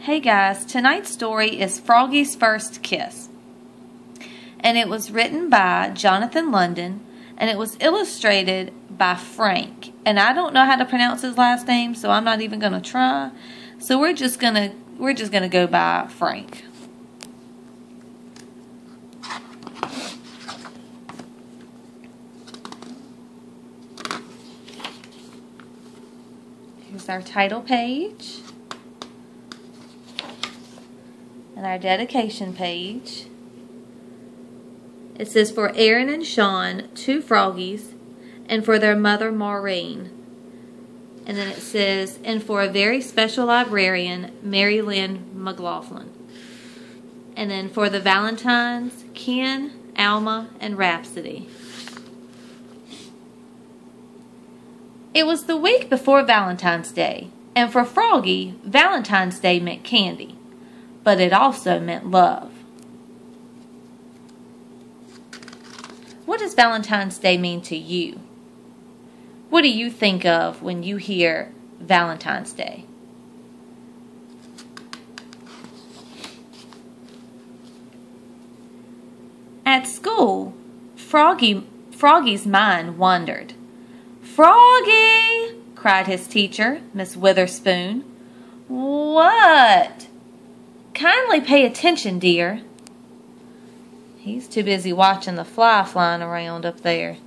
Hey guys, tonight's story is Froggy's First Kiss. And it was written by Jonathan London, and it was illustrated by Frank. And I don't know how to pronounce his last name, so I'm not even going to try. So we're just gonna go by Frank. Here's our title page. And our dedication page. It says, for Aaron and Sean, 2 froggies, and for their mother Maureen. And then it says, and for a very special librarian, Mary Lynn McLaughlin. And then for the Valentines, Ken, Alma, and Rhapsody. It was the week before Valentine's Day, and for Froggy, Valentine's Day meant candy. But it also meant love. What does Valentine's Day mean to you? What do you think of when you hear Valentine's Day? At school, Froggy's mind wandered. "Froggy!" cried his teacher, Miss Witherspoon. "What?" "Kindly pay attention, dear." He's too busy watching the fly flying around up there.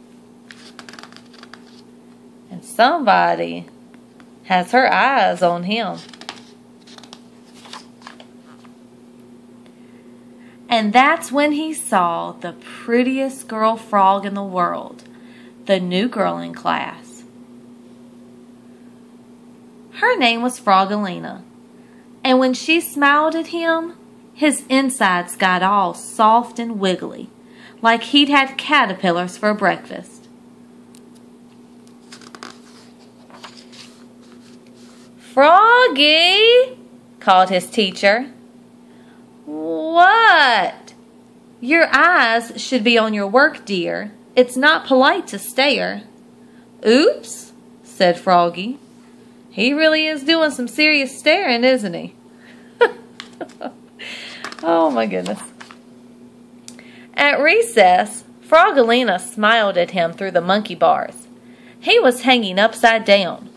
And somebody has her eyes on him. And that's when he saw the prettiest girl frog in the world, the new girl in class. Her name was Froggalina. And when she smiled at him, his insides got all soft and wiggly, like he'd had caterpillars for breakfast. "Froggy!" called his teacher. "What?" "Your eyes should be on your work, dear. It's not polite to stare." "Oops," said Froggy. He really is doing some serious staring, isn't he? Oh my goodness. At recess, Froggalina smiled at him through the monkey bars. He was hanging upside down,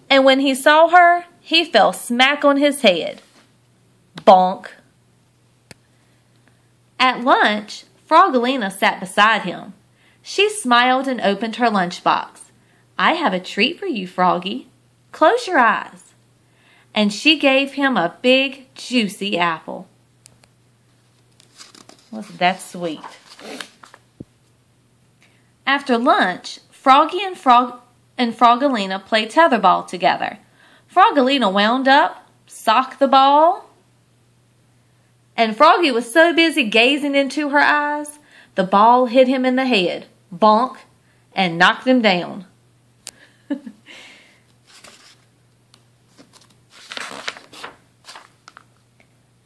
and when he saw her, he fell smack on his head. Bonk. At lunch, Froggalina sat beside him. She smiled and opened her lunchbox. "I have a treat for you, Froggy. Close your eyes." And she gave him a big, juicy apple. Wasn't that sweet? After lunch, Froggy and Froggalina played tetherball together. Froggalina wound up, socked the ball, and Froggy was so busy gazing into her eyes, the ball hit him in the head, bonk, and knocked him down.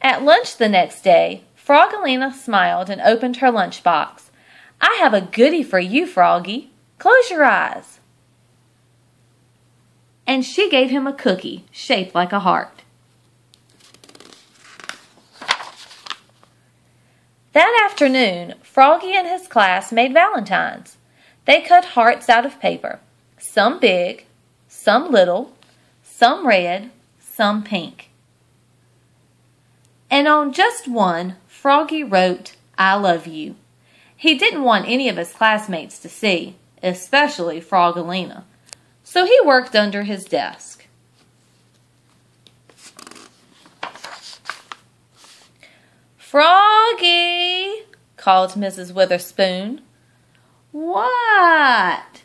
At lunch the next day, Froggalina smiled and opened her lunchbox. "I have a goodie for you, Froggy. Close your eyes." And she gave him a cookie shaped like a heart. That afternoon, Froggy and his class made valentines. They cut hearts out of paper, some big, some little, some red, some pink. And on just one, Froggy wrote, "I love you." He didn't want any of his classmates to see, especially Froggalina, so he worked under his desk. "Froggy!" called Mrs. Witherspoon. "What?"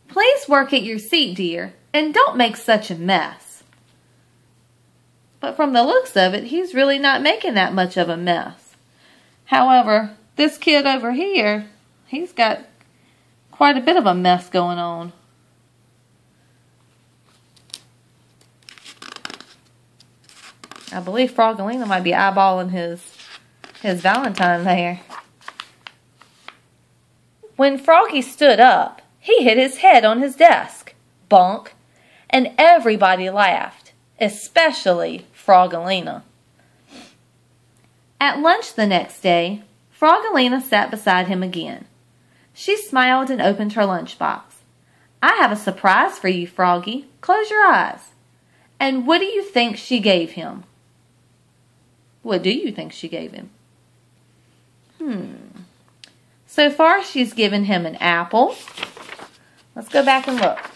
"Please work at your seat, dear, and don't make such a mess." But from the looks of it, he's really not making that much of a mess. However, this kid over here, he's got quite a bit of a mess going on. I believe Froggalina might be eyeballing his Valentine there. When Froggy stood up, he hit his head on his desk. Bonk. And everybody laughed, especially Froggalina. At lunch the next day, Froggalina sat beside him again. She smiled and opened her lunchbox. "I have a surprise for you, Froggy. Close your eyes." And what do you think she gave him? What do you think she gave him? So far, she's given him an apple. Let's go back and look.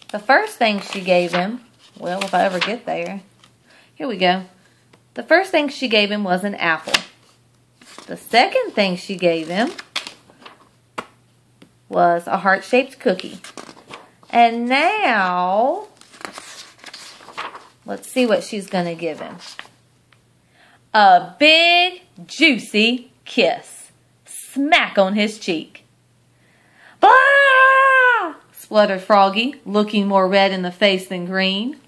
The first thing she gave him, well, if I ever get there, here we go. The first thing she gave him was an apple. The second thing she gave him was a heart-shaped cookie. And now, let's see what she's going to give him. A big, juicy kiss. Smack on his cheek. "Blah!" spluttered Froggy, looking more red in the face than green.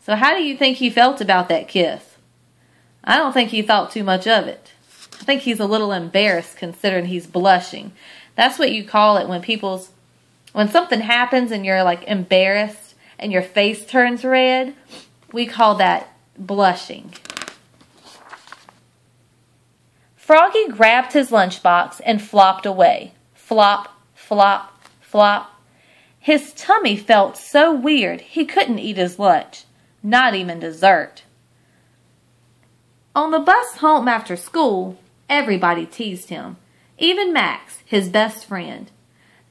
So how do you think he felt about that kiss? I don't think he thought too much of it. I think he's a little embarrassed considering he's blushing. That's what you call it when something happens and you're like embarrassed and your face turns red. We call that blushing. Froggy grabbed his lunchbox and flopped away. Flop, flop, flop. His tummy felt so weird he couldn't eat his lunch, not even dessert. On the bus home after school, everybody teased him, even Max, his best friend.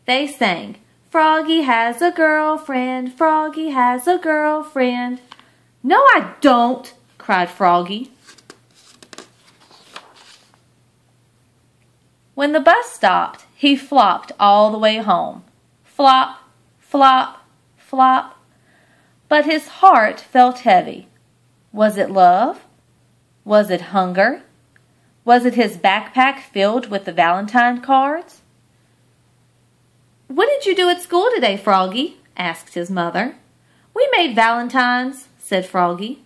They sang, "Froggy has a girlfriend, Froggy has a girlfriend." "No, I don't," cried Froggy. When the bus stopped, he flopped all the way home. Flop, flop, flop. But his heart felt heavy. Was it love? Was it hunger? Was it his backpack filled with the Valentine cards? "What did you do at school today, Froggy?" asked his mother. "We made Valentines," said Froggy.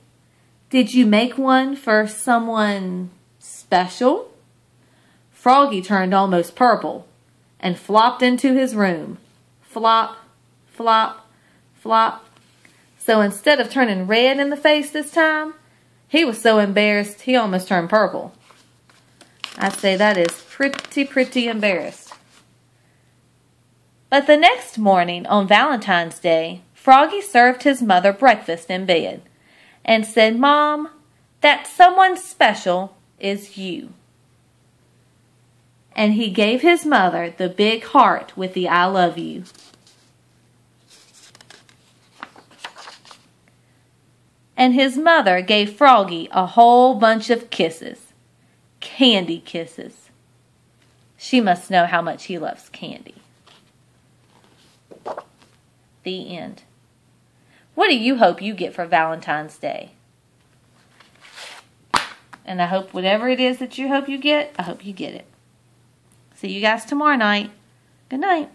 "Did you make one for someone special?" Froggy turned almost purple and flopped into his room. Flop, flop, flop. So instead of turning red in the face this time, he was so embarrassed he almost turned purple. I'd say that is pretty embarrassed. But the next morning on Valentine's Day, Froggy served his mother breakfast in bed and said, "Mom, that someone special is you." And he gave his mother the big heart with the "I love you." And his mother gave Froggy a whole bunch of kisses. Candy kisses. She must know how much he loves candy. The end. What do you hope you get for Valentine's Day? And I hope whatever it is that you hope you get, I hope you get it. See you guys tomorrow night. Good night.